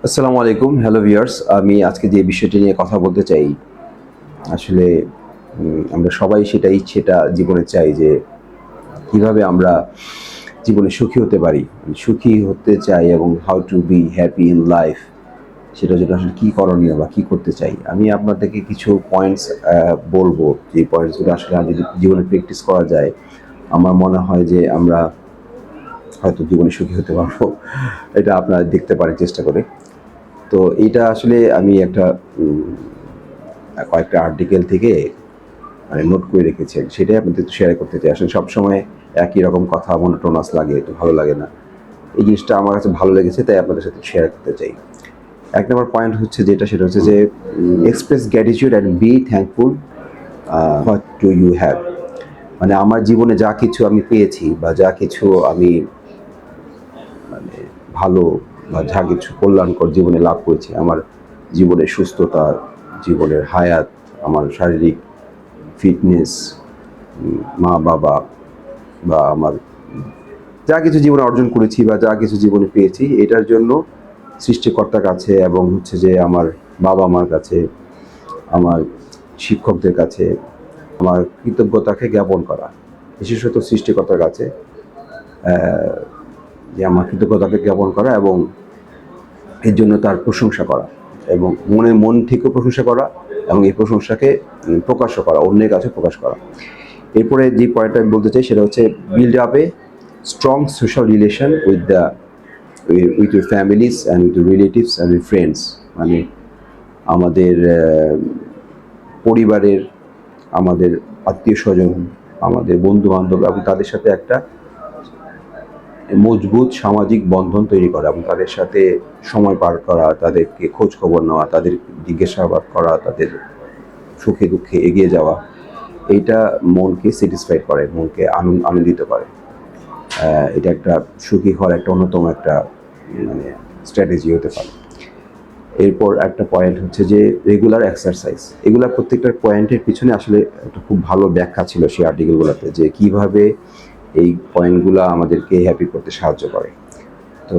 আসসালামু আলাইকুম, hello viewers. আমি আজকে যে বিষয়টি নিয়ে কথা বলতে চাই, আসলে আমরা সবাই সেটা জীবনে চাই যে কিভাবে আমরা জীবনে সুখী হতে পারি। সুখী হতে চাই এবং how to be happy in life, সেটার জন্য আসলে কী করণীয় বা কী করতে চাই। আমি আপনাদেরকে কিছু পয়েন্টস বলবো, যে পয়েন্টসগুলো আসলে যদি জীবনে প্র্যাকটিস করা যায়, আমার মনে হয় যে আমরা হয়তো জীবনে সুখী হতে পারবো। এটা আপনারা দেখতে পারেন চেষ্টা করে। তো এইটা আসলে আমি একটা কয়েকটা আর্টিকেল থেকে মানে নোট করে রেখেছি। সেটাই আপনাদের একটু শেয়ার করতে চাই। আসলে সবসময় একই রকম কথা মোনোটোনাস লাগে, একটু ভালো লাগে না। এই জিনিসটা আমার কাছে ভালো লেগেছে, তাই আপনাদের সাথে শেয়ার করতে চাই। ১ নম্বর পয়েন্ট হচ্ছে সেটা হচ্ছে যে express gratitude and be thankful what do you have. মানে আমার জীবনে যা কিছু আমি পেয়েছি বা যা কিছু আমি মানে ভালো বা যা কিছু কল্যাণকর জীবনে লাভ করেছি, আমার জীবনের সুস্থতা, জীবনের হায়াত, আমার শারীরিক ফিটনেস, মা-বাবা বা আমার যা কিছু জীবনে অর্জন করেছি বা যা কিছু জীবনে পেয়েছি, এটার জন্য সৃষ্টিকর্তার কাছে এবং হচ্ছে যে আমার বাবা-মার কাছে, আমার শিক্ষকদের কাছে আমার কৃতজ্ঞতাকে জ্ঞাপন করা। বিশেষত সৃষ্টিকর্তার কাছে যে আমার কৃতজ্ঞতাকে জ্ঞাপন করা এবং এর জন্য তার প্রশংসা করা এবং মন থেকেও প্রশংসা করা এবং এই প্রশংসাকে প্রকাশও করা, অন্যের কাছে প্রকাশ করা। এরপরে যে পয়েন্টটা আমি বলতে চাই সেটা হচ্ছে build up a strong social relation with your families and with your relatives and with friends. মানে আমাদের পরিবারের, আমাদের আত্মীয়-স্বজন, আমাদের বন্ধু-বান্ধব এবং তাদের সাথে একটা মজবুত সামাজিক বন্ধন তৈরি করা এবং তাদের সাথে সময় পার করা, তাদেরকে খোঁজ খবর নেওয়া, তাদের জিজ্ঞাসাবাদ করা, তাদের সুখে দুঃখে এগিয়ে যাওয়া, এইটা মনকে স্যাটিসফাইড করে, মনকে আনন্দিত করে। এটা একটা সুখী হওয়ার একটা অন্যতম একটা মানে স্ট্র্যাটেজি হতে পারে। এরপর একটা পয়েন্ট হচ্ছে যে রেগুলার এক্সারসাইজ। এগুলা প্রত্যেকটার পয়েন্টের পিছনে আসলে একটা খুব ভালো ব্যাখ্যা ছিল সেই আর্টিকেলগুলোতে, যে কীভাবে এই পয়েন্টগুলো আমাদেরকে হ্যাপি করতে সাহায্য করে। তো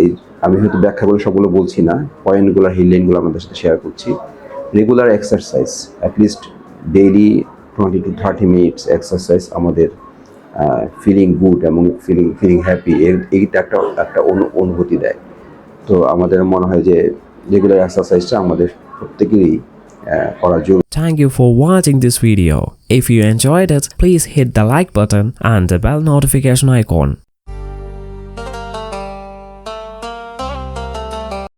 এই আমি হয়তো ব্যাখ্যাগুলো সবগুলো বলছি না, পয়েন্টগুলো হেডলাইনগুলো আমাদের সাথে শেয়ার করছি। Regular exercise, at least daily 20 to 30 minutes exercise আমাদের ফিলিং গুড এবং ফিলিং হ্যাপি এইটা একটা অনুভূতি দেয়। তো আমাদের মনে হয় যে রেগুলার এক্সারসাইজটা আমাদের প্রত্যেকেরই করা জরুরি। Thank you for watching this video. If you enjoyed it, please hit the like button and the bell notification icon.